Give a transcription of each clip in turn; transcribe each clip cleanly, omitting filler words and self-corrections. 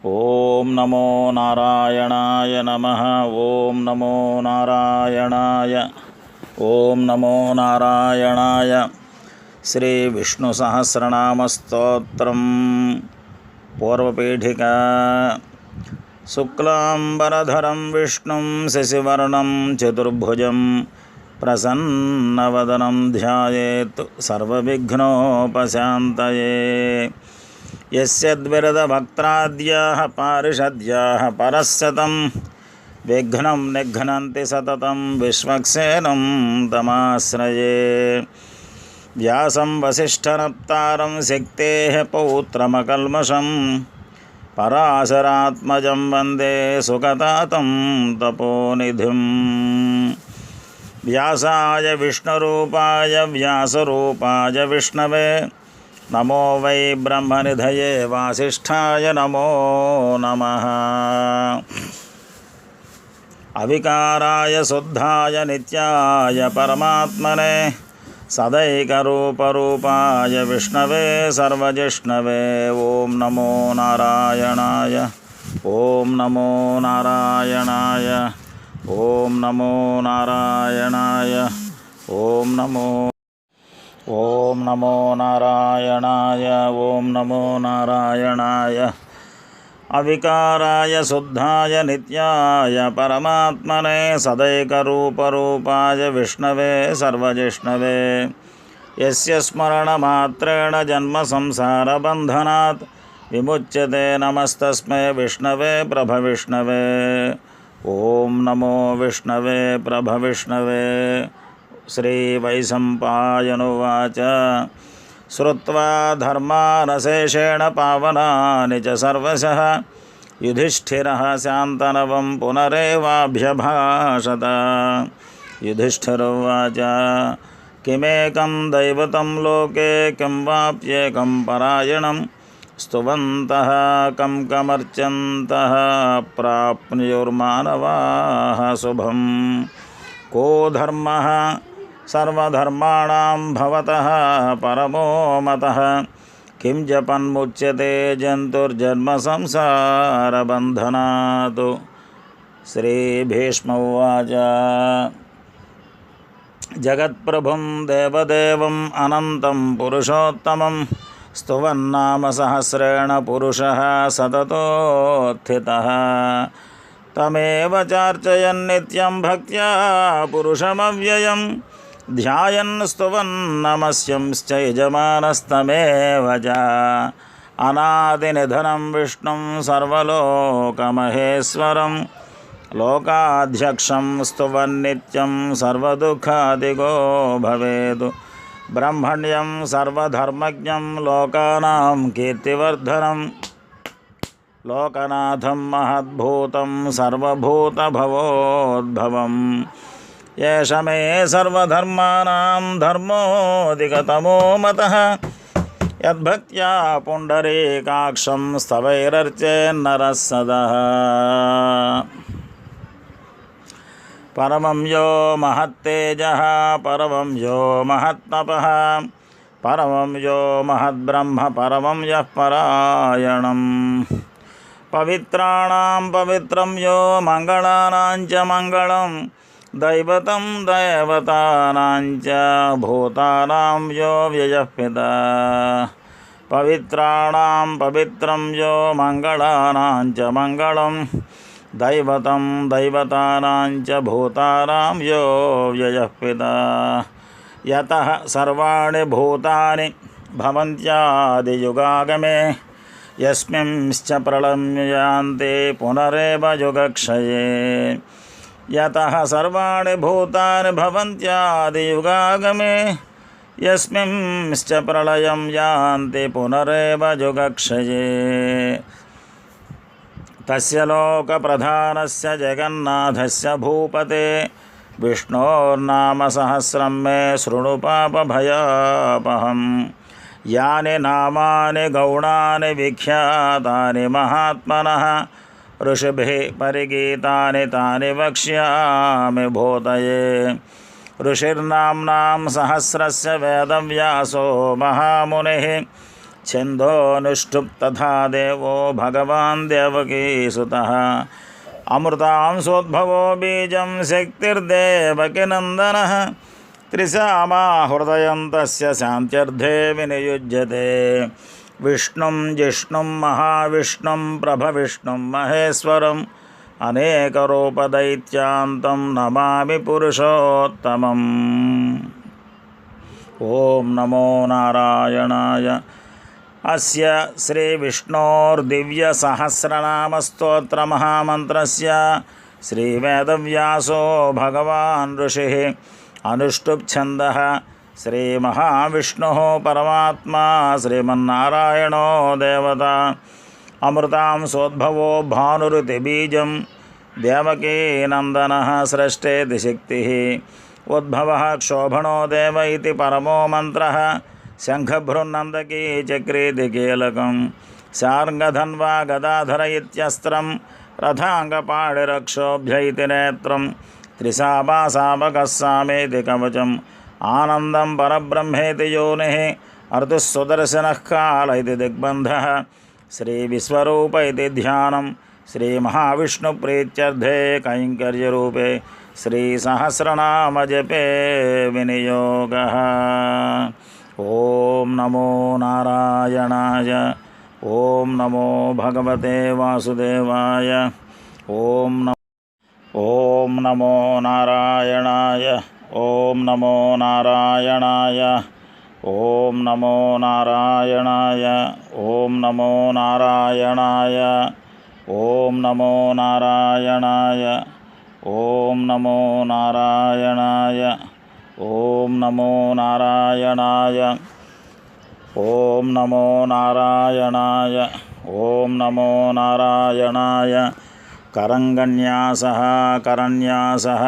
ఓం నమో నారాయణాయ నమః. ఓం నమో నారాయణాయ. ఓం నమో నారాయణాయ. శ్రీ విష్ణు సహస్రనామ స్తోత్రం. పూర్వపీఠిక. శుక్లాంబరధరం విష్ణుం శశివర్ణం చతుర్భుజం ప్రసన్నవదనం ధ్యాయేత్ సర్వవిఘ్నోపశాంతయే. యస్యద్విరదభక్త్రాద్యాః పారిషద్యాః పరస్సతం విఘ్నం నిఘ్నంతి సతతం విశ్వక్సేనం తమాశ్రయే. వ్యాసం వసిష్ఠనప్తారం శక్తేః పౌత్రమకల్మషం పరాశరాత్మజం వందే సుఖతాతం తపోనిధిం. వ్యాసాయ విష్ణురూపాయ వ్యాసరూపాయ విష్ణవే నమో వై బ్రహ్మనిధయే వాసిష్ఠాయ నమో నమః. అవికారాయ శుద్ధాయ నిత్యాయ పరమాత్మనే సదైకరూపరూపాయ విష్ణవే సర్వజిష్ణవే. ఓం నమో నారాయణాయ. ఓం నమో నారాయణాయ. ఓం నమో నారాయణాయ. ఓం నమో ఓం నమో నారాయణాయ. ఓం నమో నారాయణాయ. అవికారాయ శుద్ధాయ నిత్యాయ పరమాత్మనే సదైకరూపరూపాయ విష్ణవే సర్వజిష్ణవే. యస్య స్మరణమాత్రేణ జన్మ సంసారబంధనాత్ విముచ్యతే నమస్తస్మై విష్ణవే ప్రభవిష్ణవే. ఓం నమో విష్ణవే ప్రభవిష్ణవే. శ్రీవైశంపాయనువాచ. శ్రుత్వా ధర్మానశేషేణ పావనాని చ సర్వశః యుధిష్ఠిరः శాంతనవం పునరేవాభ్యభాషత. యుధిష్ఠిరువాచ. కిమేకం దైవతం లోకే కిం వాప్యేకం పరాయణం స్తువంతః కం కమర్చन्तः ప్రాప్నుయుర్మానవాः శుభం. కో ధర్మః సర్వధర్మాణాం భవతః పరమో మతః కిం జపన్ముచ్యతే జంతుర్జన్మ సంసారబంధనాత్. శ్రీభీష్మ ఉవాచ. జగత్ప్రభుం దేవదేవం అనంతం పురుషోత్తమం స్తువన్నామ సహస్రేణ పురుషः సతతోత్థితः. తమేవ చార్చయన్ నిత్యం భక్త్యా పురుషమవ్యయం ధ్యాయన్ స్తువన్ నమస్యంశ్చ యజమానస్తమేవ చ. అనాదినిధనం విష్ణుం సర్వలోకమహేశ్వరం లోకాధ్యక్షం స్తువన్నిత్యం సర్వదుఃఖాదిగో భవేత్. బ్రహ్మణ్యం సర్వధర్మజ్ఞం లోకానాం కీర్తివర్ధనం లోకనాథం మహద్భూతం సర్వభూతభవోద్భవం. ఏష మే సర్వధర్మాణాం ధర్మోऽధిగతమో మతః యద్భక్త్యా పుండరీకాక్షం స్తవైరర్చేన్నరः సదా. పరమం యో మహత్తేజః పరమం యో మహత్తపః పరమం యో మహద్బ్రహ్మ పరమం యః పరాయణం. పవిత్రాణాం పవిత్రం యో మంగళానాం చ మంగళం దైవతం దేవతానాం చ భూతానాం యో వ్యయః పితా. పవిత్రాణాం పవిత్రం యో మంగళానాం చ మంగళం దైవతం దైవతానాం చ భూతానాం యో వ్యయః పితా. యతః సర్వాణి భూతాని భవంత్యాదియుగాగమే యస్మింశ్చ ప్రళయన్తే పునరేవ యుగక్షయే. యతః సర్వాణి భూతాని భవంత్యాదియుగాగమే యస్మింశ్చ ప్రళయం యాంతి పునరేవ యుగక్షయే. తస్య లోకప్రధానస్య జగన్నాథస్య భూపతే విష్ణోర్నామ సహస్రం మే శృణు పాపభయాపహం. యాని నామాని గౌణాని విఖ్యాతాని మహాత్మనః ఋషిభిః పరిగీతాని తాని వక్ష్యామి భూతయే. ఋషిర్నామ్నాం సహస్రస్య వేదవ్యాసో మహామునిః छन्दोऽनुष्ठुप् तथा देवो भगवान् देवकीसुतः अमृतां सोद्भवो बीजं शक्तिर्देवकीनन्दनः त्रिसामा हृदयं तस्य शान्त्यर्थे विनियुज्यते विष्णुं जिष्णुं महाविष्णुं प्रभविष्णुं महेश्वरम् अनेकरूपदैत्यान्तं नमामि पुरुषोत्तमम्। ओं नमो नारायणाय। अस्य श्रीविष्णोर्दिव्यसहस्रनामस्तोत्रमहामन्त्रस्य श्रीवेदव्यासो भगवान् ऋषिः अनुष्टुप्छन्दः श्रीमहाविष्णुः परमात्मा श्रीमन्नारायणो देवता अमृतां सोद्भवो भानुरिति बीजं देवकीनन्दनः स्रष्टेति शक्तिः उद्भवः क्षोभणो देव इति परमो मन्त्रः शङ्खभ्रुनन्दकी चक्रेति कीलकं शार्ङ्गधन्वा गदाधर इत्यस्त्रं रथाङ्गपाणिरक्षोभ्य इति नेत्रं त्रिशापाशापकः सामेति कवचम् आनन्दं परब्रह्मेति योनिः अर्धुः सुदर्शनः काल इति दिग्बन्धः श्रीविश्वरूप इति ध्यानं श्रीमहाविष्णुप्रीत्यर्थे कैङ्कर्यरूपे श्रीसहस्रनामजपे विनियोगः। ॐ नमो नारायणाय। ॐ नमो भगवते वासुदेवाय। ॐ नमो नारायणाय। ॐ नमो नारायणाय। ॐ नमो नारायणाय। ॐ नमो नारायणाय। ॐ नमो नारायणाय। ॐ नमो नारायणाय। ॐ नमो नारायणाय। ॐ नमो नारायणाय। ॐ नमो नारायणाय। करङ्गन्यासः करन्यासः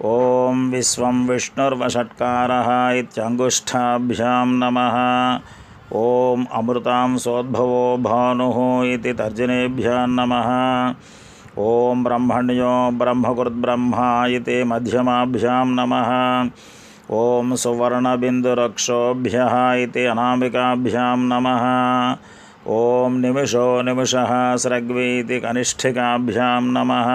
ॐ विश्वं विष्णुर्वषट्कारः इत्यङ्गुष्ठाभ्यां नमः। ॐ अमृतां सोद्भवो भानुः इति तर्जनेभ्यः नमः। ॐ ब्रह्मण्यो ब्रह्मकृद्ब्रह्मा इति मध्यमाभ्यां नमः। ॐ सुवर्णबिन्दुरक्षोभ्यः इति अनामिकाभ्यां नमः। ॐ निमिषो निमिषः स्रग्वीति कनिष्ठिकाभ्यां नमः।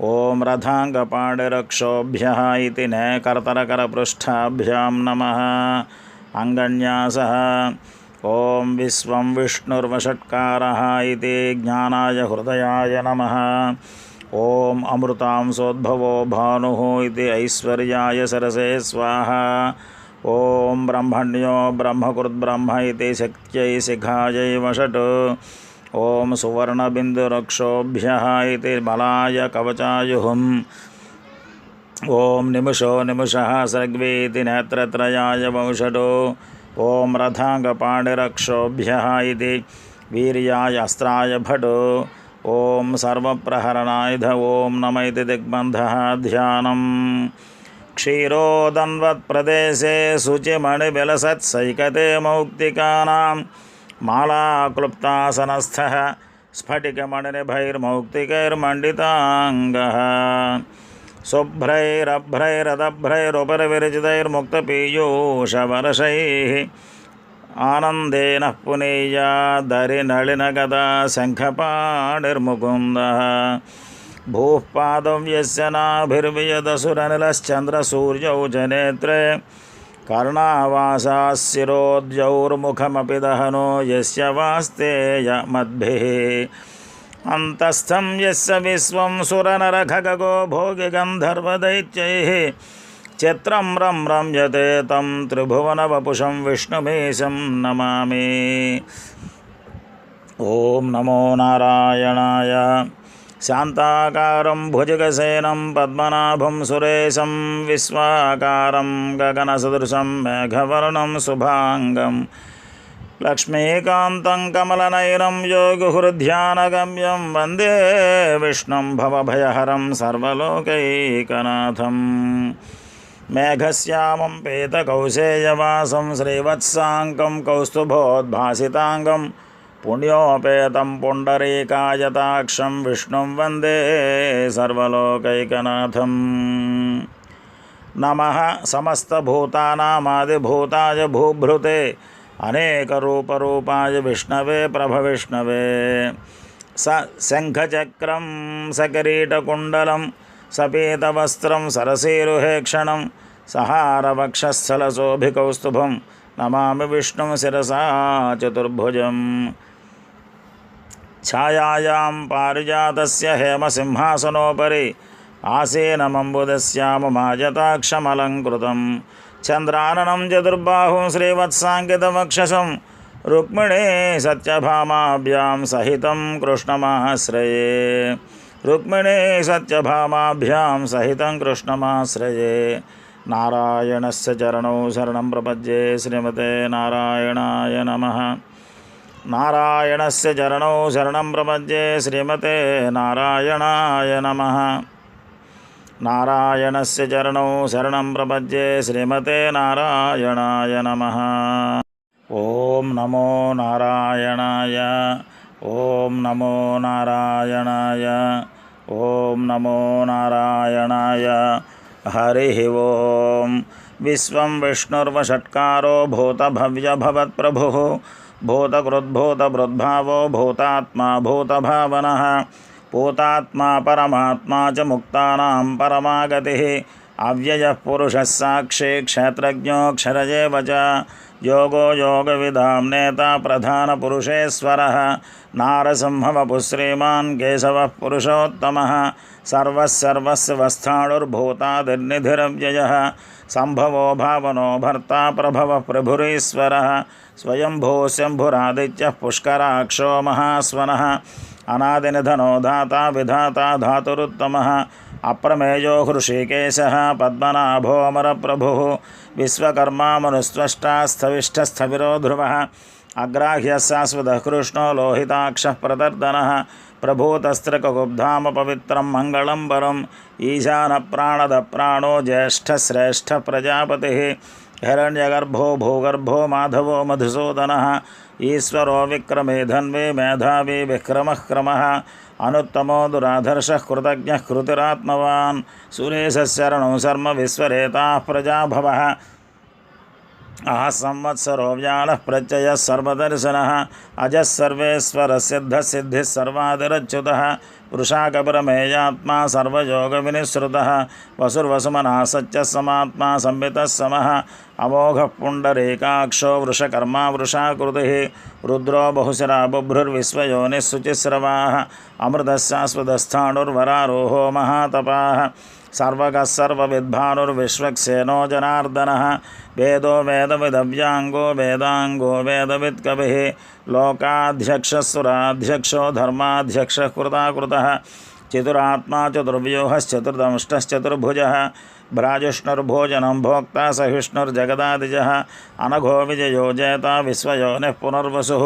ॐ रथाङ्गपाणिरक्षोभ्यः इति नेकर्तरकरपृष्ठाभ्यां नमः। अङ्गन्यासः ॐ विश्वं विष्णुर्वषट्कारः इति ज्ञानाय हृदयाय नमः। ॐ अमृतां सोद्भवो भानुः इति ऐश्वर्याय सरसे स्वाहा। ॐ ब्रह्मण्यो ब्रह्मकृद्ब्रह्म इति शक्त्यै शिखायै वषट्। ॐ सुवर्णबिन्दुरक्षोभ्यः इति बलाय कवचायुहुम्। ॐ निमिषो निमिषः स्रग्वीति नेत्रत्रयाय वंषटो। ॐ रथाङ्गपाणिरक्षोभ्यः इति वीर्याय अस्त्राय भट्। ॐ सर्वप्रहरणायुध ॐ नम इति दिग्बन्धः ध्यानम्। क्षीरोदन्वत्प्रदेशे शुचिमणिविलसत्सैकते मौक्तिकानां मालाक्लुप्तासनस्थः स्फटिकमणिनिभैर्मौक्तिकैर्मण्डिताङ्गः। शुभ्रैरभ्रैरदभ्रैरुपरिविरचितैर्मुक्तपीयूषवर्षैः आनन्देन पुनीयादरिनलिनगदा शङ्खपाणिर्मुकुन्दः। भूः पादं यस्य नाभिर्वियदसुरनिलश्चन्द्रसूर्यौ च नेत्रे कर्णावासाः शिरोद्यौर्मुखमपि दहनो यस्य वास्तेयमद्भिः। अन्तस्थं यस्य विश्वं सुरनरखगो भोगिगन्धर्वदैत्यैः चित्रं रं रम्यते तं त्रिभुवनवपुषं विष्णुमीशं नमामि। ॐ नमो नारायणाय। शान्ताकारं भुजगसेनं पद्मनाभं सुरेशं विश्वाकारं गगनसदृशं मेघवर्णं शुभाङ्गं लक्ष्मीकान्तं कमलनयनं योगिहृध्यानगम्यं वन्दे विष्णुं भवभयहरं सर्वलोकैकनाथम्। मेघश्यामं पीतकौशेयवासं श्रीवत्साङ्कं कौस्तुभोद्भासिताङ्गं पुण्योपेतं पुण्डरीकायताक्षं विष्णुं वन्दे सर्वलोकैकनाथम्। नमः समस्तभूतानामादिभूताय भूभृते అనేకరూపరూపాయ విష్ణవే ప్రభవిష్ణవే శంఖచక్రం సకిరీటకుండలం సపీతవస్త్రం సరసీరుహేక్షణం సహారవక్షస్థలశోభికౌస్తుభం నమామి విష్ణుం శిరసా చతుర్భుజం ఛాయాయాం పారిజాతస్య హేమసింహాసనోపరి ఆసీనమంబుదస్యామమాజతాక్షమలంకృతం చంద్రాననం చతుర్బాహుం శ్రీవత్సాంకితవక్షసం రుక్మిణీ సత్యభామాభ్యాం సహితం కృష్ణమాశ్రయే రుక్మిణీ సత్యభామాభ్యాం సహితం కృష్ణమాశ్రయే నారాయణస్య చరణౌ శరణం ప్రపద్యే శ్రీమతే నారాయణాయ నమః నారాయణస్య చరణౌ శరణం ప్రపద్యే శ్రీమతే నారాయణాయ నమః నారాయణస్య చరణౌ శరణం ప్రపద్యే శ్రీమతే నారాయణాయ నమః ఓం నమో నారాయణాయ ఓం నమో నారాయణాయ ఓం నమో నారాయణాయ హరి ఓం విశ్వం విష్ణుర్వషట్కారో భూతభవ్యభవత్ప్రభుః భూతకృద్భూతభృద్భావో భూతాత్మా భూతభావనః పూతాత్మా పరమాత్మా చ ముక్తానాం పరమాగతిః అవ్యయః పురుషः సాక్షి క్షేత్రజ్ఞోऽక్షర ఏవ చ యోగో యోగవిదాం నేత ప్రధానపురుషేశ్వరः నారసింహవపుః శ్రీమాన్ కేశవः పురుషోత్తమः సర్వస్సర్వస్య వస్థాణుర్భూతాదిర్నిధిరవ్యయः సంభవో భావనో భర్తా ప్రభవः ప్రభురీశ్వరः స్వయంభూ శంభురాదిత్యः పుష్కరాక్షో మహాస్వనः అనాదినిధనో దాతా విధాతా ధాతురుత్తమः అప్రమేయో హృషీకేశः పద్మనాభో అమరప్రభుः విశ్వకర్మా మనుస్త్వష్టా స్థవిష్ఠస్థవిరో ధ్రువः అగ్రాహ్యः శాశ్వతः కృష్ణో లోహితాక్షः ప్రదర్దనः ప్రభూతస్త్రికగుబ్ధామ పవిత్రం మంగళం వరం ఈశాన ప్రాణద ప్రాణో జ్యేష్ఠశ్రేష్ఠ ప్రజాపతిः హిరణ్యగర్భో భూగర్భో మాధవో మధుసూదనः ఈశ్వరో విక్రమే ధన్వే మేధావి విక్రమః క్రమः అనుత్తమో దురాధర్షः కృతజ్ఞः కృతిరాత్మవాన్ సురేశరణం శర్మ విశ్వరేతాః ప్రజాభవः ఆహ సంవత్సరో వ్యాళः ప్రత్యయः సర్వదర్శనः అజः సర్వేశ్వరः సిద్ధः సిద్ధిः సర్వాదిరచ్యుతः వృషాకపరమేయాత్మా సర్వయోగవినిశ్రుతः వసుర్వసుమనः సత్యः సమాత్మా సంవితः సమः అమోఘः పుండరీకాక్షో వృషకర్మా వృషాకృతిः రుద్రో బహుశరా బుభ్రుర్విశ్వయోనిः శుచిస్రవాः అమృతः శాశ్వతస్థాణుర్వరారోహో మహాతపాः సర్వగः సర్వవిద్భానుర్విశ్వక్సేనో జనార్దనः వేదో వేదవిదవ్యాంగో వేదాంగో వేదవిత్కవిः లోకాధ్యక్షసురాధ్యక్షో ధర్మాధ్యక్షः కృతాకృతः చతురాత్మా చతుర్వ్యూహశ్చతుర్దంష్టశ్చతుర్భుజः భ్రాజుష్ణుర్భోజనం భోక్తా సహిష్ణుర్జగదాదిజः అనఘో విజయో జేతా విశ్వయోనిః పునర్వసుः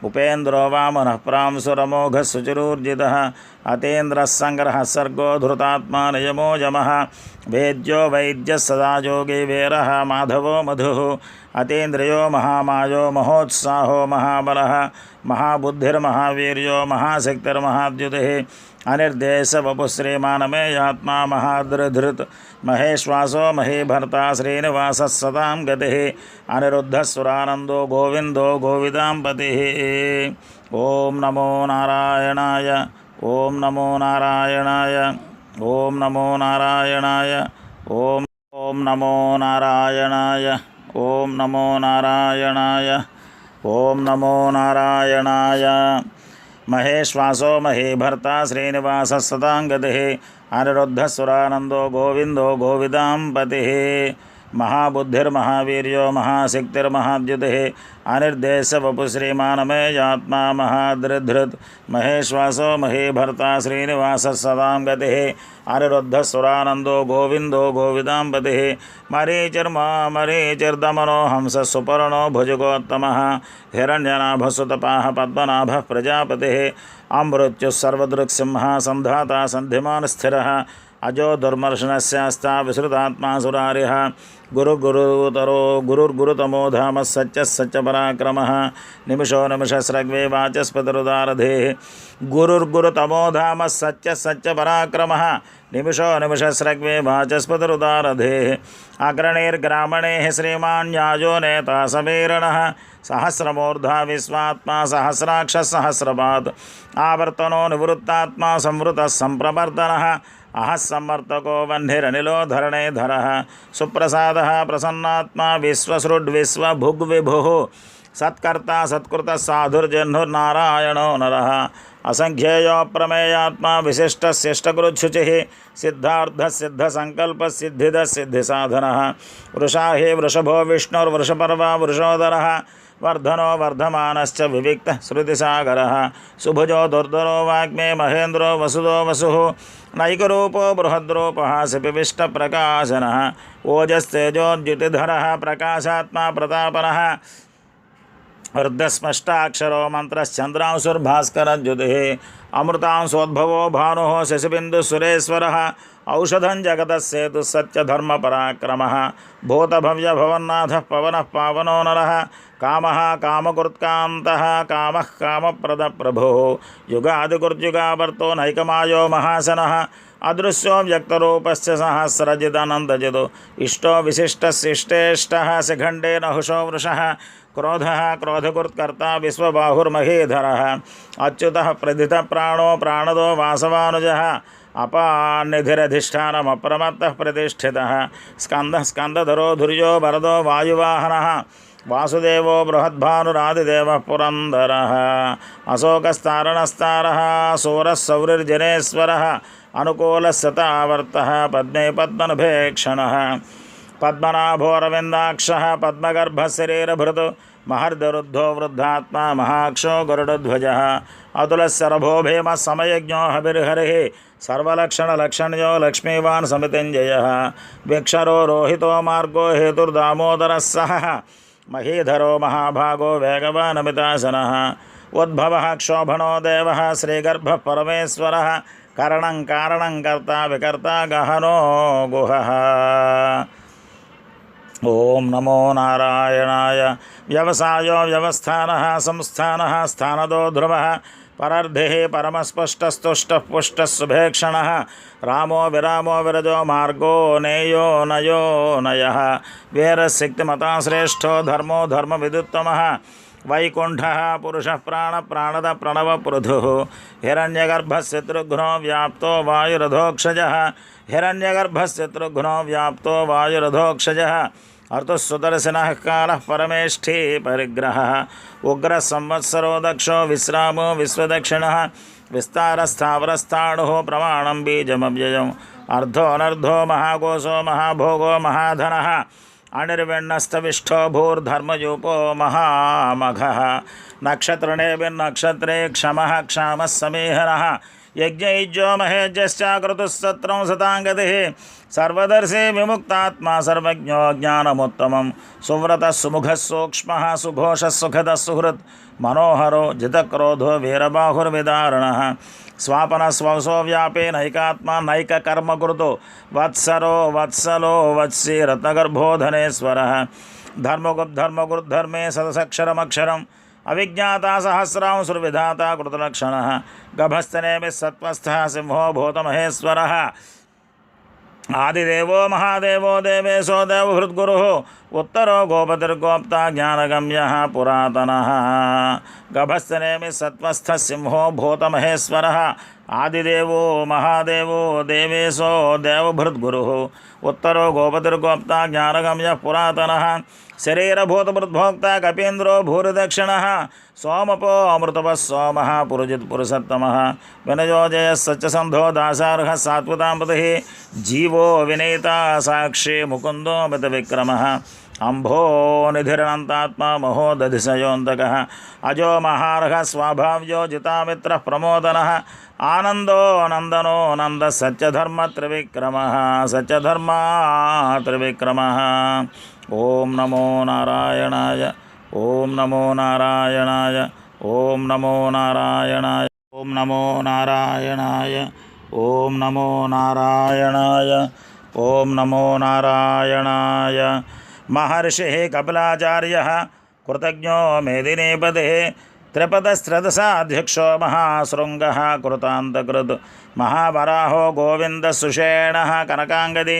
ఉపేంద్రో వామనః ప్రాంసురమోఘः శుచిరూర్జితः అతేంద్రः సంగ్రహः సర్గో ధృతాత్మా నియమో యమः వేద్యో వైద్యः సదా యోగి వీరः మాధవో మధుః అతేంద్రియో మహామాయో మహోత్సాహో మహాబలः మహాబుద్ధిర్మహావీర్యో మహాశక్తిర్మహాద్యుతిः అనిర్దేశవపుః శ్రీమానమేయాత్మా మహాధృధృత్ మహేశ్వాసో మహీభర్తా శ్రీనివాసः సతాం గతిः అనిరుద్ధः సురానందో గోవిందో గోవిదాంపతిः ఓం నమో నారాయణాయ ఓం నమో నారాయణాయ ఓం నమో నారాయణాయ ఓం నమో నారాయణాయ ఓం నమో నారాయణాయ ఓం నమో నారాయణాయ మహేశ్వాసో మహీభర్తా శ్రీనివాసः సతాం గతిः అనిరుద్ధः సురానందో గోవిందో గోవిదాంపతిः మహాబుద్ధిర్మహావీర్యో మహాశక్తిర్మహాద్యుతిः అనిర్దేశవపుః శ్రీమానమేయాత్మా మహాధృధృత్ మహేశ్వాసో మహీభర్తా శ్రీనివాసः సదాం గతిः అనిరుద్ధः సురానందో గోవిందో గోవిదాంపతిः మరీచిర్దమనో హంసः సుపర్ణో భుజగోత్తమः హిరణ్యనాభసుతపాः పద్మనాభः ప్రజాపతిः అమృత్యుः సర్వదృక్సింహः సంధాతా సంధిమాన్ స్థిరः अजो दुर्मर्शनस्यास्ता विसृतात्मा सुरारिः गुरुर्गुरुतमो धामः सच्च पराक्रमः निमिषो निमिषस्रग्वे वाचस्पतिरुदारधेः गुरुर्गुरुतमो धामः सच्च पराक्रमः निमिषो निमिषस्रग्वे वाचस्पतिरुदारधेः अग्रणैर्ग्रामणैः श्रीमान् न्यायो नेता समीरणः सहस्रमूर्धा विश्वात्मा सहस्राक्षः सहस्रपात् आवर्तनो निवृत्तात्मा संवृतः संप्रवर्तनः अहः सम्वर्तको वह्निरनिलो धरणेधरः सुप्रसादः प्रसन्नात्मा विश्वसृड्विश्वभुग्विभुः सत्कर्ता सत्कृतः साधुर्जह्नुर्नारायणो नरः असंख्येयो प्रमेयात्मा विशिष्टशिष्टकृच्छुचिः सिद्धार्थः सिद्धसंकल्पः सिद्धिदः सिद्धिसाधनः वृषाहि वृषभो विष्णुर्वृषपर्वा वृषोदरः वर्धनो वर्धमानश्च विविक्तः श्रुतिसागरः सुभुजो दुर्धरो वाग्मे महेन्द्रो वसुदो वसुः नैकरूपो बृहद्रूपः सिपिविष्टप्रकाशनः ओजस्तेजोद्युतिधरः प्रकाशात्मा प्रतापनः अर्धस्पष्टाक्षरो मंत्रश्चंद्रांशुर्भास्करज्युतिः अमृतांशोद्भवो भानुः शशिबिन्दुसुरेश्वरः औषधं जगतः सेतुः सत्यधर्मपराक्रमः भूतभव्यभवन्नाथः पवनः पावनो नरः कामः कामकृत्कान्तः कामः कामप्रदप्रभुः युगादिकृत्युगावर्तो नैकमायो महासनः अदृश्यो व्यक्तरूपश्च सहस्रजिदनन्दजिदो इष्टो विशिष्टशिष्टेष्टः शिखण्डे नहुषो वृषः क्रोधः क्रोधकृत्कर्ता विश्वबाहुर्महीधरः अच्युतः प्रथितप्राणो प्राणदो वासवानुजः अपान्निधिरधिष्ठानमप्रमत्तः प्रतिष्ठितः स्कन्दः स्कन्दधरो धुर्यो वरदो वायुवाहनः वासुदेवो बृहद्भानुरादिदेवः पुरन्दरः अशोकस्तारणस्तारः सूरः सौरिर्जनेश्वरः अनुकूलस्सतावर्तः पद्मे पद्मनभेक्षणः पद्मनाभोरविन्दाक्षः पद्मगर्भशरीरभृत् महर्दरुद्धो वृद्धात्मा महाक्षो गरुडध्वजः अतुलशरभो भीमः समयज्ञो हविर्हरिः सर्वलक्षणलक्षण्यो लक्ष्मीवान् समितिञ्जयः विक्षरो रोहितो मार्गो हेतुर्दामोदरः सहः महीधरो महाभागो वेगवानमितासनः उद्भवः क्षोभनो देवः श्रीगर्भः परमेश्वरः करणं कारणं कर्ता विकर्ता गहनो गुहः। ओम नमो नारायणाय। व्यवसायो व्यवस्थानः संस्थानः स्थानदो ध्रुवः परर्धिः परमस्पष्टस्तुष्टः पुष्टः सुभेक्षणः रामो विरामो विरजो मार्गो नेयो नयो नयः वीरशक्तिमता श्रेष्ठो धर्मो धर्मविदुत्तमः वैकुण्ठः पुरुषः प्राणद प्रणवपृथुः हिरण्यगर्भशत्रुघ्नो व्याप्तो वायुरधोक्षजः हिरण्यगर्भशत्रुघ्नो व्याप्तो वायुरधोक्षजः अर्तुस्सुदर्शनः कालः परमेष्ठी परिग्रहः उग्रः संवत्सरो दक्षो विश्रामो विश्वदक्षिणः विस्तारस्थावरस्थाणुः प्रमाणं बीजमव्ययम् अर्धो अनर्धो महाकोशो महाभोगो महाधनः अनिर्विण्णस्तविष्ठो भूर्धर्मयूपो महामघः नक्षत्रणेभिर्नक्षत्रे क्षमः क्षामः समीहनः यज्ञयुज्यो महेज्यश्चाक्रतुः सत्रं शताङ्गतिः सर्वदर्शी विमुक्तात्मा सर्वज्ञो ज्ञानमुत्तमं सुव्रतः सुमुखः सूक्ष्मः सुघोषः सुखदः सुहृत् मनोहरो जितक्रोधो वीरबाहुर्विदारणः स्वापनः स्वसो व्यापे नैकात्मा नैककर्मकृतो वत्सरो वत्सलो वत्सी रत्नगर्भो धनेश्वरः धर्मगुद्धर्मे सदसक्षरमक्षरम् अविज्ञाता सहस्रांशुर्विधाता कृतलक्षणः गभस्तनेमिः सत्त्वस्थः सिंहो भूतमहेश्वरः आदिदेवो महादेवो देवेशो देवहृद्गुरुः उत्तरो गोपतिर्गोप्ता ज्ञानगम्यः पुरातनः गभस्तनेमिः सत्त्वस्थः सिंहो भूतमहेश्वरः आदिदेवो महादेवो देवेशो देवभृद्गुरुः उत्तरो गोपतिर्गोप्ता ज्ञानगम्यः पुरातनः शरीरभूतभृद्भोक्ता कपीन्द्रो भूरिदक्षिणः सोमपो अमृतपः सोमः पुरुजित्पुरुषोत्तमः विनयोजयः सत्यसन्धो दासार्हः सात्वताम्पतिः जीवो विनीता साक्षी मुकुन्दो मितविक्रमः अंभो निधिरनन्तात्मा महोदधिशयोऽन्तकः अजो महार्हः स्वाभाव्यो जितामित्रः प्रमोदनः आनन्दो नन्दनो नन्दः सत्यधर्मत्रिविक्रमः सत्यधर्मा त्रिविक्रमः। ओम नमो नारायणाय ओम नमो नारायणाय ओम नमो नारायणाय ओम नमो नारायणाय ఓం నమో నారాయణాయ. ఓం నమో నారాయణాయ. మహర్షి కపిలాచార్య కృతజ్ఞో మేదినీపదే త్రిపదస్రదసాధ్యక్షో మహాశృంగ కృతాంతకృత్ మహావరాహో గోవిందసుషేణ కనకాంగది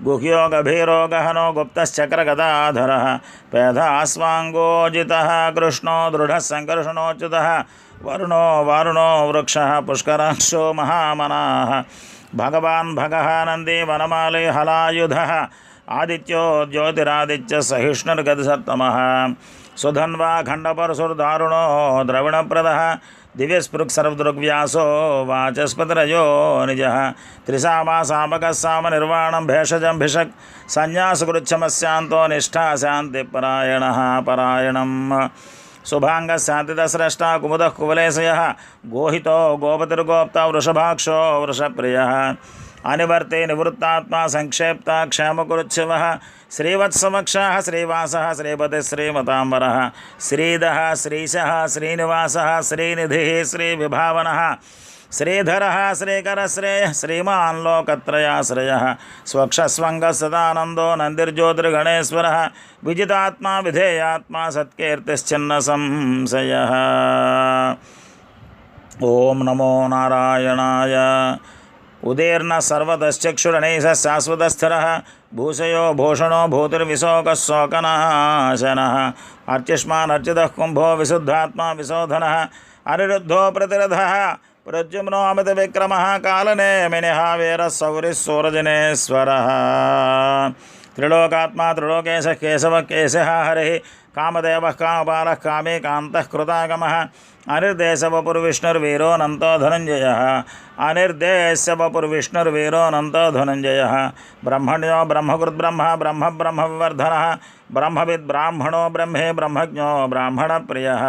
గుహ్యో గభీరో గహనో గుప్తశ్చక్రగదాధర పేధాస్వాంగోజిత కృష్ణో దృఢ సంకర్షణోచ్యుత వరుణో వారుణో వృక్ష పుష్కరాక్షో మహామనాః భగవాన్ భగః నంది వనమాలి హలాయుధ ఆదిత్యో జ్యోతిరాదిత్య సహిష్ణుర్గతిసత్తమః సుధన్వా ఖండపరశుర్దారుణో ద్రవిణప్రదః దివ్యస్పృక్సర్వదృగ్వ్యాసో వాచస్పతిరజో నిజః త్రిసామాసామకः సామనిర్వాణం భేషజం భిషక్ సన్యాసకృచ్ఛమస్యాంతో నిష్ఠా శాంతిపరాయణः పరాయణం శుభాంగశాంతిదస్రష్టా కుముదః కువలేశయः గోహితో గోపతిర్గోప్తా వృషభాక్షో వృషప్రియः అనివర్తే నివృత్తాత్మా సంక్షేప్త క్షేమకురుత్సవः శ్రీవత్సమక్షः శ్రీవాసः శ్రీపతి శ్రీమతాంబరः శ్రీధः శ్రీశः శ్రీనివాసः శ్రీనిధిः శ్రీవిభావనः శ్రీధరः శ్రీకరశ్రేయः శ్రీమాన్ లోకత్రయాశ్రయः స్వక్షస్వంగः సదానందో నందిర్జ్యోతిర్గణేశ్వరः విజితాత్మా విధేయాత్మా సత్కీర్తిశ్చిన్న సంశయः. ఓం నమో నారాయణాయ. ఉదీర్ణ సర్వతశ్చక్షురణైః శాశ్వతస్థిరः భూషయో భూషణో భూతిర్విశోకः శోకనాశనः అర్చిష్మానర్చితः కుంభో విశుద్ధాత్మా విశోధనः అనిరుద్ధో ప్రతిరథः ప్రద్యుమ్నో అమితవిక్రమः కాలనేమినిः వీరः సౌరిः సూరజనేశ్వరः త్రిలోకాత్మా త్రిలోకేశः కేశవः కేశः హరిः కామదేవः కామపాలः కామే కాంతः కృతాగమः అనిర్దేశవపుర్విష్ణుర్వీరోనంతో ధనంజయः అనిర్దేశవపుర్విష్ణుర్వీరోనంతో ధనంజయः బ్రహ్మణ్యో బ్రహ్మకృద్బ్రహ్మ బ్రహ్మ బ్రహ్మ వివర్ధనः బ్రహ్మవిద్ బ్రాహ్మణో బ్రహ్మే బ్రహ్మజ్ఞో బ్రాహ్మణప్రియः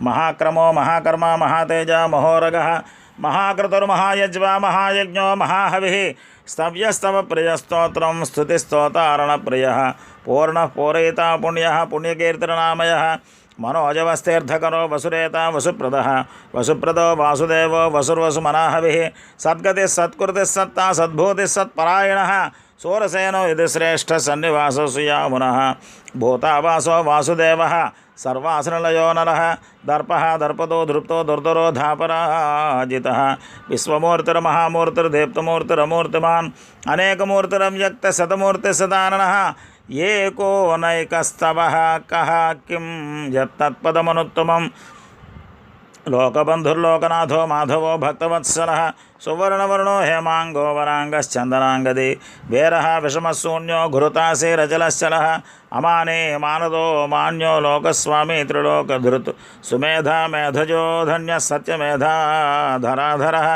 మహాక్రమో మహాకర్మ మహాతేజ మహోరగः మహాకృతుర్మహాయజ్వా మహాయజ్ఞో మహాహవిః స్తవ్యస్తవ ప్రియస్తోత్రం స్తుతిస్తోతారణప్రియः పూర్ణః పూరయితా పుణ్యः పుణ్యకీర్తననామయः మనోజవస్తీర్థకరో వసురేత వసుప్రదః వసుప్రదో వాసుదేవో వసుర్వసుమనాహవిః సద్గతిः సత్కృతిः సత్తా సద్భూతిः సత్పరాయణः సూరసేనో ఇది శ్రేష్ఠ సన్నివాసో సుయామునః భూతావాసో వాసుదేవः సర్వాసనలయో నరః దర్పః దర్పదో ధృప్తో దుర్ధరో ధాపరాజితः విశ్వమూర్తిర్మహామూర్తిర్దీప్తమూర్తిరమూర్తిమాన్ అనేకమూర్తిరవ్యక్త శతమూర్తిసదాననः ఏకోనైకస్తవః కః కిం యత్తత్పదమనుత్తమం లోకబంధుర్లోకనాథో మాధవో భక్తవత్సలः సువర్ణవర్ణో హేమాంగో వరాంగశ్చందనాంగది వీరः విషమశూన్యో ఘృతాసేరచలశ్చలः అమానే మానదో మాన్యో లోకస్వామి త్రిలోకధృత్ సుమేధా మేధజో ధన్యः సత్యమేధాధరాధరः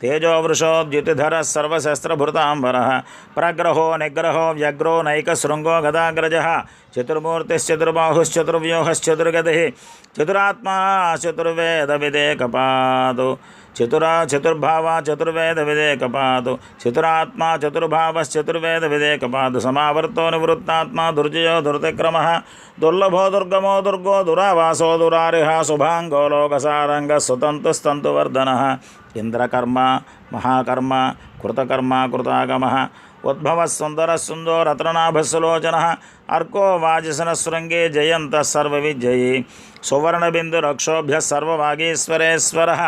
తేజో వృషోద్యుతిధరः సర్వశస్త్రభృతాంబరः ప్రగ్రహో నిగ్రహో వ్యగ్రో నైకశృంగో గదాగ్రజः చతుర్మూర్తిశ్చతుర్బాహుశ్చతుర్వ్యూహశ్చతుర్గతిः చతురాత్మా చతుర్వేదవిదేకపాదు చతుర్భావా చతుర్వేదవిదేకపాదు చతురాత్మా చతుర్భావశ్చతుర్వేదవిదేకపాదు సమావర్తో నివృత్తాత్మా దుర్జయో దుర్తిక్రమः దుర్లభో దుర్గమో దుర్గో దురావాసో దురారిహ శుభాంగో లోకసారంగ సుతంతుస్తంతువర్ధనः ఇంద్రకర్మ మహాకర్మ కృతకర్మ కృతాగమः ఉద్భవः సుందరः సుందో రత్ననాభస్సులోచనः అర్కో వాజిసనశృంగే జయంతः సర్వవిజయీ సువర్ణబిందురక్షోభ్యः సర్వవాగీశ్వరేశ్వరः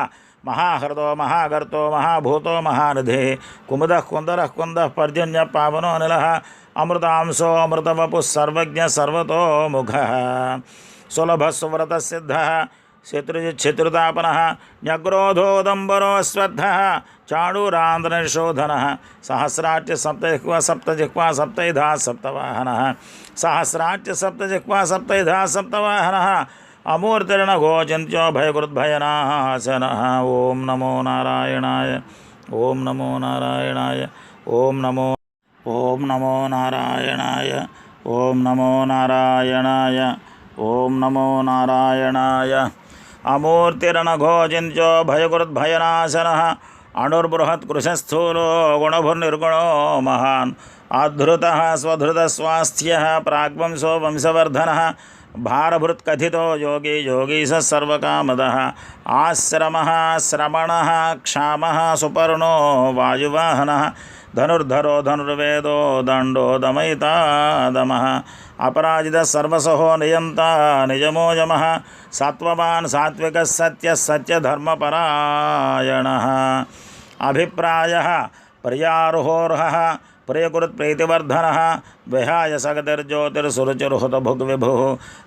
మహాహృదో మహాగర్తో మహాభూతో మహానిధిः కుముదः కుందరः కుందः పర్జన్య పావనో నిలः అమృతాంశో అమృతవపుః సర్వజ్ఞ సర్వతోముఖः సులభः సువ్రతः సిద్ధः శత్రుజిచ్ఛత్రుతాపనः న్యగ్రోధోదంబరో శ్రద్ధः చాణూరాంధ్రనిశోధనः సహస్రాట్య సప్తజిహ్వా సప్తజిహ్వా సప్తైధా సప్తవాహనः సహస్రాట్య సప్తజిహ్వా సప్తైధా సప్తవాహనः అమూర్తిర్నఘోచింత్యో భయకృద్భయనాశనः. ఓం నమో నారాయణాయ. ఓం నమో నారాయణాయ. ఓం నమో నారాయణాయ. ఓం నమో నారాయణాయ. ఓం నమో నారాయణాయ. అమూర్తిరనఘోచింత్యో భయకృద్భయనాశనः అణుర్బృహత్కృశస్థూలో గుణభుర్నిర్గుణో మహాన్ ఆధృతः స్వధృతస్వాస్థ్యः ప్రాగ్వంశో వంశవర్ధనः भारभृत्कथितो योगी योगी स सर्वकामदः आश्रमः श्रवणः क्षामः सुपर्णो वायुवाहनः धनुर्धरो धनुर्वेदो दण्डो दमयिता दमः अपराजितः सर्वसहो नियन्ता निजमो यमः सत्त्ववान् सात्विकः सत्यः सत्यधर्मपरायणः अभिप्रायः प्रियारुहोर्हः प्रियकृत्प्रीतिवर्धनः विहाय सगतिर्ज्योतिर्सुरुचिर्हुतभुग्विभुः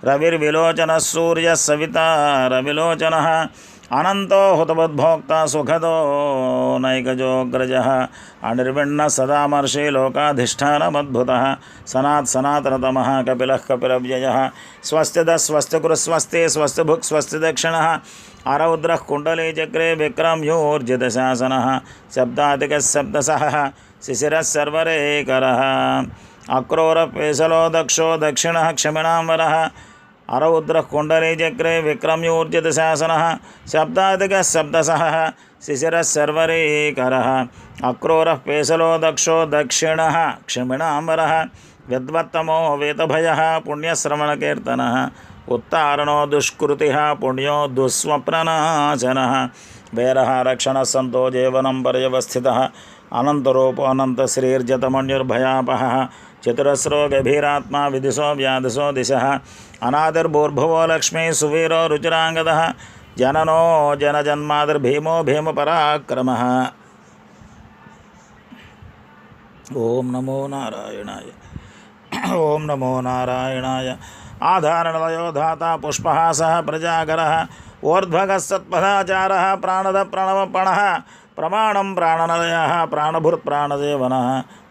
रविर्विलोचनः सूर्यः सविता रविलोचनः अनंतो हुतबुद्भोक्ता सुखदो नैकजोऽग्रजः अनिर्विण्णः सदामर्षि लोकाधिष्ठानमद्भुतः सनातनतमः कपिलः कपिलव्ययः स्वस्तिदः स्वस्तिकुरु स्वस्ति स्वस्तिभुक् स्वस्ति दक्षिणः आरौद्रः कुण्डली चक्रे विक्रम्योर्जितशासनः शब्दातिकः शब्दसहः शिशिरः सर्वरेकरः अक्रूरपेशलो दक्षो दक्षिणः क्षमिणां वरः अरौद्रः कुण्डली चक्रे विक्रम्योर्जितशासनः शब्दादिकः शब्दसहः शिशिरः सर्वरेकरः अक्रूरः पेशलो दक्षो दक्षिणः क्षमिणाम्बरः विद्वत्तमो वेदभयः पुण्यश्रवणकीर्तनः उत्तारणो दुष्कृतिः पुण्यो दुःस्वप्ननाशनः वैरः रक्षणः सन्तो जीवनं पर्यवस्थितः अनन्तरूपो अनन्तश्रीर्जतमन्युर्भयापहः चतुरस्रो गभीरात्मा विदिशो व्याधिशो दिशः अनादिर्भूर्भुवो लक्ष्मी सुवीरो रुचिराङ्गदः जननो जनजन्मादिर्भीमो भीमपराक्रमः। ओम नमो नारायणाय ओम नमो नारायणाय आधारणलयो धाता पुष्पहासः प्रजागरः ऊर्ध्वगः सत्पदाचारः प्राणद प्रणवपणः प्रमाणं प्राणनलयः प्राणभूर्प्राणदेवनः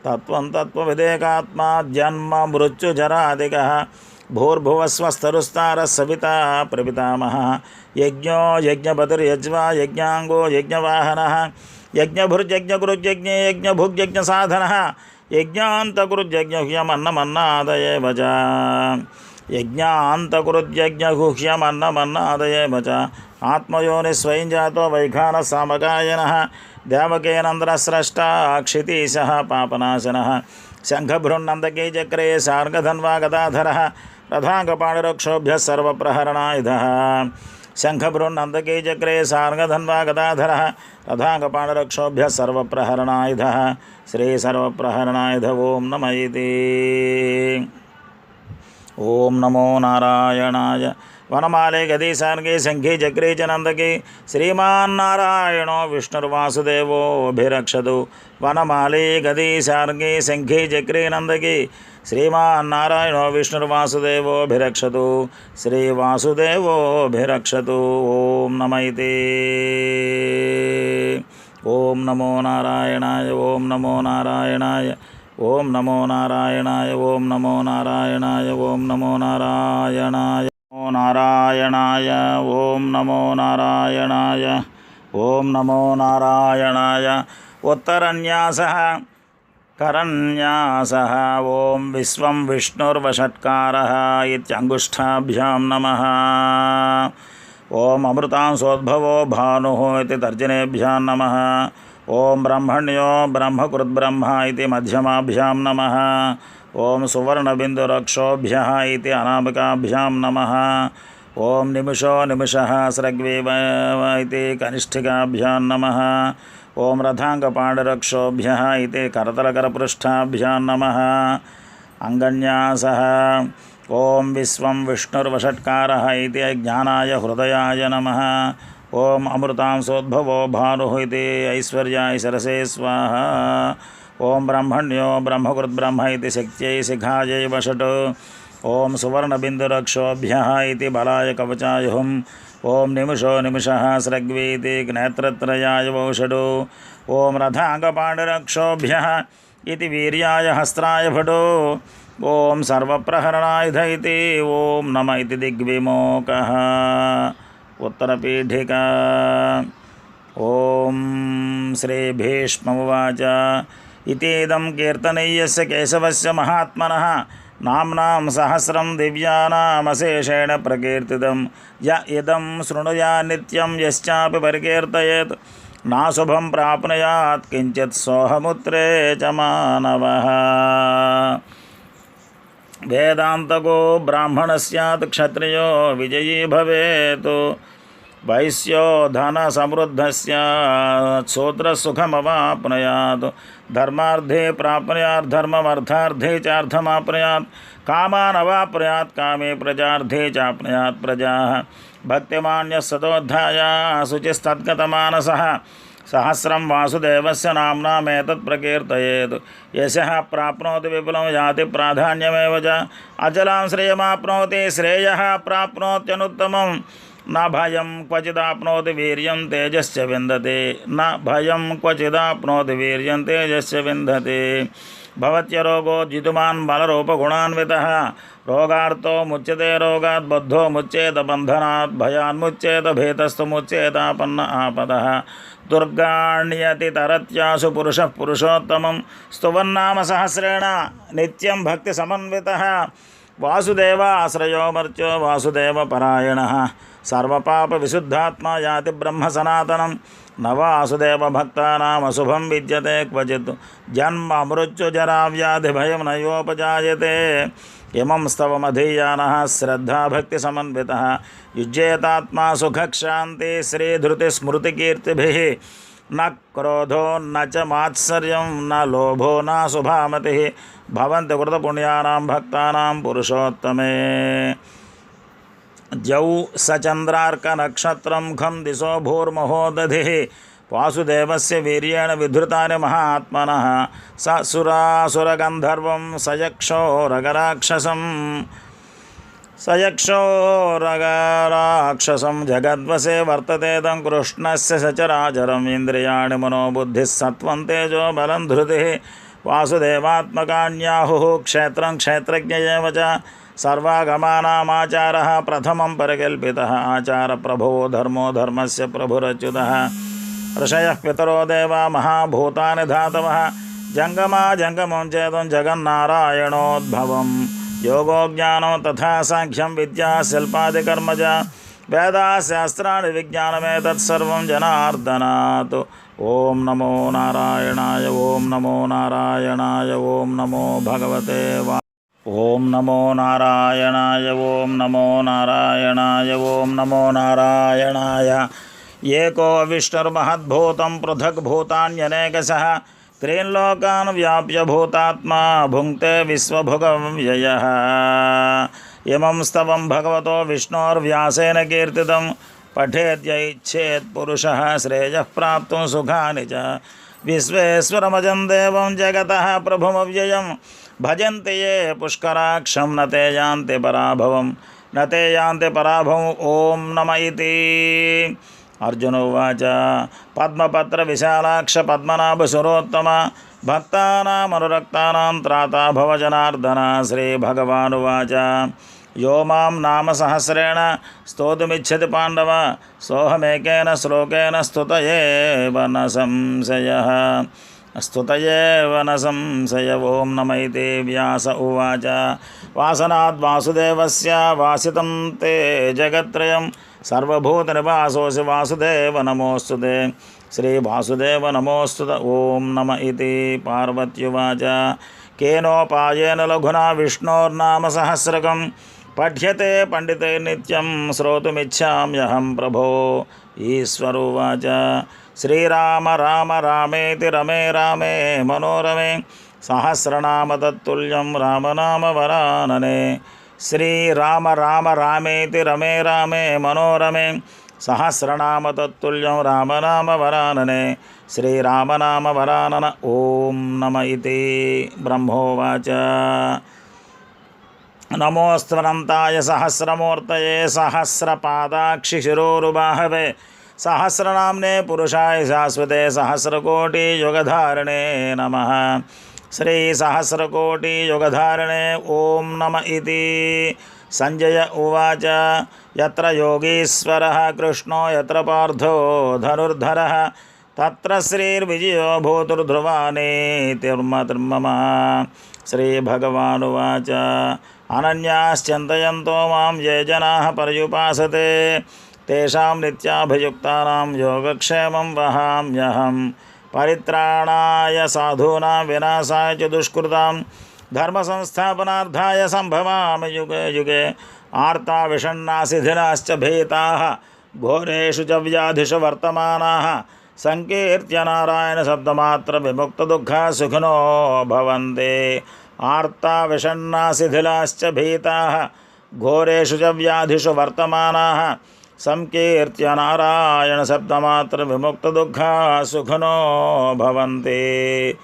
तत्त्वं तत्त्वविदेकात्मा जन्म मृत्युजरादिकः भूर्भुवस्वस्थरुस्तारः सविता प्रपितामहः यज्ञो यज्ञपतिर्यज्वा यज्ञाङ्गो यज्ञवाहनः यज्ञभुर्यज्ञगुरुर्यज्ञे यज्ञभुग्यज्ञसाधनः यज्ञान्तकुरुर्यज्ञह्यमन्नमन्नादये च यज्ञान्तकुरुर्यज्ञगुह्यमन्नमन्नादये च आत्मयोनिस्वयं जातो वैखानः सामगायनः देवकेनन्द्रस्रष्टा क्षितीशः पापनाशनः शङ्खभृन्नन्दके चक्रे सार्गधन्वा गदाधरः रथाङ्गपाणिरक्षोभ्यः सर्वप्रहरणायुधः शङ्खभृन्नन्दके चक्रे सार्गधन्वा गदाधरः रथाङ्गपाणिरक्षोभ्यः सर्वप्रहरणायुधः श्रीसर्वप्रहरणायुध ओं नमः इति। ओं नमो नारायणाय वनमाले गदी सार्गे शंखे चक्रे च नंदके श्रीमान्नारायणो विष्णुर्वासुदेवोऽभिरक्षतु वनमाले गदी सार्गे शंखे चक्रे नंदके श्रीमान्नारायणो विष्णुर्वासुदेवोऽभिरक्षतु श्रीवासुदेवोऽभिरक्षतु ओं नमः इति। ओं नमो नारायणाय ओं नमो नारायणाय ओं नमो नारायणाय ओं नमो नारायणाय ओं नमो नारायणाय नारायणाय ओं नमो नारायणाय ओं नमो नारायणाय उत्तरन्यासः करन्यासः ओं विश्वं विष्णुर्वषट्कारः इत्यङ्गुष्ठाभ्यां नमः ओं अमृतांसोद्भवो भानुः इति तर्जनेभ्यां नमः ओं ब्रह्मण्यो ब्रह्मकृद्ब्रह्म इति मध्यमाभ्यां नमः ओं सुवर्णबिन्दुरक्षोभ्यः इति अनामिकाभ्यां नमः ओं निमिषो निमिषः स्रग्वेव इति कनिष्ठिकाभ्यां नमः ओं रथाङ्गपाणिरक्षोभ्यः इति करतलकरपृष्ठाभ्यां नमः अङ्गन्यासः ओं विश्वं विष्णुर्वषट्कारः इति ज्ञानाय हृदयाय नमः ओं अमृतांसोद्भवो भानुः इति ऐश्वर्याय सरसे स्वाहा ओं ब्रह्मण्यो ब्रह्मकृद्ब्रह्म इति शक्त्यै शिखायै वषट् ओं सुवर्णबिन्दुरक्षोभ्यः इति बलाय कवचाय हुम् ओं निमिषो निमिषः स्रग्वीति नेत्रत्रयाय वौषडो ओं रथाङ्गपाणिरक्षोभ्यः इति वीर्याय हस्त्राय भटो ओं सर्वप्रहरणायुध इति ओं नमः इति दिग्विमोकः उत्तरपीठिका ओं श्री भीष्मोवाच इतीदं कीर्तनीयस्य केशवस्य महात्मनः नाम्नां सहस्रं दिव्यानामशेषेण प्रकीर्तितं य इदं शृणुया नित्यं यश्चापि परिकीर्तयेत् नाशुभं प्राप्नुयात् किञ्चित् सोऽहमुत्रे च मानवः। वेदान्तको ब्राह्मणः स्यात् क्षत्रियो विजयी भवेत् वैश्यो धनसमृद्धः स्यात् शूद्रसुखमवाप्नुयात् धर्मार्थे प्राप्नुयात् धर्ममर्थार्थे चार्थमाप्नुयात् कामान् अवाप्नुयात् कामे प्रजार्थे चाप्नुयात् प्रजाः भक्तिमान्यः सतोद्धाय शुचिस्तद्गतमानसः सहस्रं वासुदेवस्य नाम्नामेतत् प्रकीर्तयेत् यशः प्राप्नोति विपुलं याति प्राधान्यमेव च अचलां श्रेयमाप्नोति श्रेयः प्राप्नोत्यनुत्तमं न भयं क्वचिदाप्नोति वीर्यं तेजश्च विन्दते न भयं क्वचिदाप्नोति वीर्यं तेजश्च विन्दते भवत्यरोगो जितुमान् बलरूपगुणान्वितः रोगार्तो मुच्यते रोगात् बद्धो मुच्येत बन्धनात् भयान्मुच्येत भीतस्तु मुच्येतापन्न आपदः दुर्गाण्यति तरत्यासु पुरुषः पुरुषोत्तमं स्तुवन्नाम सहस्रेण नित्यं भक्तिसमन्वितः वासुदेव आश्रयो मर्त्यो वासुदेवपरायणः सर्वपापविशुद्धात्मा याति ब्रह्म सनातनं न वासुदेव भक्तानामशुभं विद्यते क्वचित् जन्म मृत्युजराव्याधिभयं नयोपजायते इमं स्तवमधीयानः श्रद्धाभक्तिसमन्वितः युज्येतात्मा सुखक्षान्ति श्रीधृतिस्मृतिकीर्तिभिः न क्रोधो न च मात्सर्यं न लोभो न शुभामतिः भवन्ति कृतपुण्यानां भक्तानां पुरुषोत्तमे जौ सचन्द्रार्कनक्षत्रं खं दिशो भूर्महोदधिः वासुदेवस्य वीर्येण विधृतानि महात्मनः स सुरासुरगन्धर्वं सयक्षोरगराक्षसं जगद्वसे वर्तते तं कृष्णस्य सचराचरम् इन्द्रियाणि मनोबुद्धिः सत्त्वं तेजो बलं धृतिः वासुदेवात्मकान्याहुः क्षेत्रं क्षेत्रज्ञ एव च सर्वागमानामाचारः प्रथमं परिकल्पितः आचारप्रभो धर्मो धर्मस्य प्रभुरच्युतः ऋषयः पितरो देवा महाभूतानि धातवः जङ्गमा जङ्गमं चेदं जगन्नारायणोद्भवं योगो ज्ञानो तथा साङ्ख्यं विद्या शिल्पादिकर्म च वेदाशास्त्राणि विज्ञानमेतत्सर्वं जनार्दनात् ओम नमो नारायणाय ओम नमो नारायणाय ओम नमो भगवते ओम नमो नारायणाय ओम नमो नारायणाय ओम नमो नारायणाय एको विष्णुर्महद्भूतं पृथग्भूतान्यनेकशः त्रीन् लोकान् व्याप्य भूतात्मा भुङ्क्ते विश्वभुगव्ययः इमं स्तवं भगवतो विष्णोर्व्यासेन कीर्तितं पठेद्यैच्छेत् पुरुषः श्रेयः प्राप्तुं सुखानि च विश्वेश्वरमजं देवं जगतः प्रभुमव्ययं भजन्ति ये पुष्कराक्षं न ते यान्ति पराभवं न ते यान्ति पराभवम् ॐ नम इति अर्जुन उवाच पद्मपत्रविशालाक्ष पद्मनाभसुरोत्तम भक्तानामनुरक्तानां त्राता भव जनार्दन श्रीभगवानुवाच यो मां नाम सहस्रेण स्तोतुमिच्छति पाण्डव सोऽहमेकेन श्लोकेन स्तुतयेव न संशयः ॐ नम इति व्यास उवाच वासनाद् वासुदेवस्य वासितं ते जगत्त्रयं सर्वभूतनिवासोऽसि वासुदेव नमोऽस्तुते श्रीवासुदेव नमोऽस्तुत ॐ नम इति पार्वत्युवाच केनोपायेन लघुना विष्णोर्नाम सहस्रकं पठ्यते पंडिते नित्यं श्रोतुमिच्छाम्यहं प्रभो ईश्वर उवाच श्रीराम राम रामेति रमे रामे मनोरमे सहस्रनाम तत्तुल्यं रामनाम वरानने श्रीराम राम रामेति रमे रामे मनोरमे सहस्रनाम तत्तुल्यं रामनाम वरानने श्रीरामनाम वरानन ॐ नम इति ब्रह्मोवाच नमोऽस्त्वनन्ताय सहस्रमूर्तये सहस्रपादाक्षिशिरोरुबाहवे सहस्रनाम्ने पुरुषाय शाश्वते सहस्रकोटियुगधारिणे नमः श्रीसहस्रकोटियुगधारिणे ॐ नम इति संजय उवाच यत्र योगीश्वरः कृष्णो यत्र पार्थो धनुर्धरः तत्र श्रीर्विजयो भूतुर्ध्रुवानीतिर्मतिर्मम श्रीभगवानुवाच अनन्याश्चिन्तयन्तो मां ये जनाः पर्युपासते तेषां नित्याभियुक्तानां योगक्षेमं वहाम्यहं परित्राणाय साधूनां विनाशाय च दुष्कृतां धर्म संस्थापनार्थाय संभवामि युगे युगे आर्ता विषण्णा शिथिलाश्च भीताः घोरेषु च व्याधिषु वर्तमानाः संकीर्त्य नारायण शब्दमात्र विमुक्तदुःखा सुखिनो भवन्ति। आर्ता विषण्णा शिथिलाश्च भीताः घोरेषु च व्याधिषु वर्तमानाः संकीर्त्य नारायण शब्दमात्र विमुक्तदुःखा सुखिनो भवन्ति।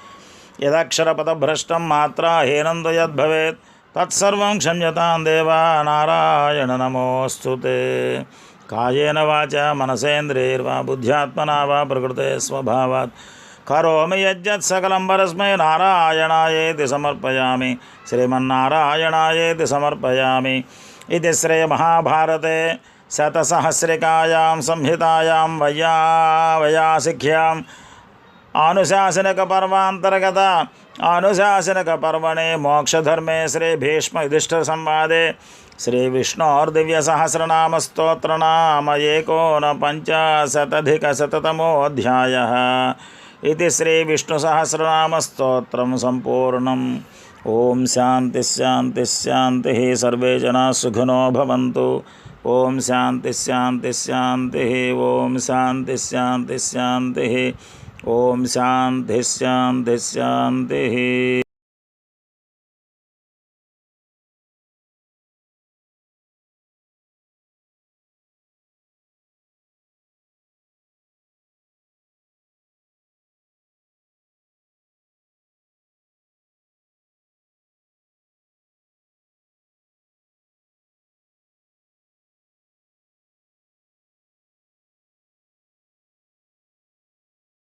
यदक्षरपदभ्रष्टं मात्राहीनं तु यद्भवेत् तत्सर्वं क्षम्यतां देवा नारायण नमोऽस्तु ते। कायेन वाचा मनसेन्द्रियैर्वा बुद्ध्यात्मना वा प्रकृते स्वभावात् करोमि यज्जत् सकलं परस्मै नारायणायेति समर्पयामि श्रीमन्नारायणायेति समर्पयामि। इति श्रीमहाभारते शतसहस्रिकायां संहितायां वैयासिक्याम् आनुशासनिकपर्वान्तर्गत आनुशासनिकपर्वणे मोक्षधर्मे श्रीभीष्मयुधिष्ठिरसंवादे श्रीविष्णोर्दिव्यसहस्रनामस्तोत्रनाम एकोनपञ्चाशदधिकशततमोऽध्यायः। इति श्रीविष्णुसहस्रनामस्तोत्रं सम्पूर्णम्। ओम शांति शांति शांति। सर्वे जनाः सुखिनो भवन्तु। ओम शांति शांति शांति। ओम शांति शांति शांति। ओम शांति शांति शांति।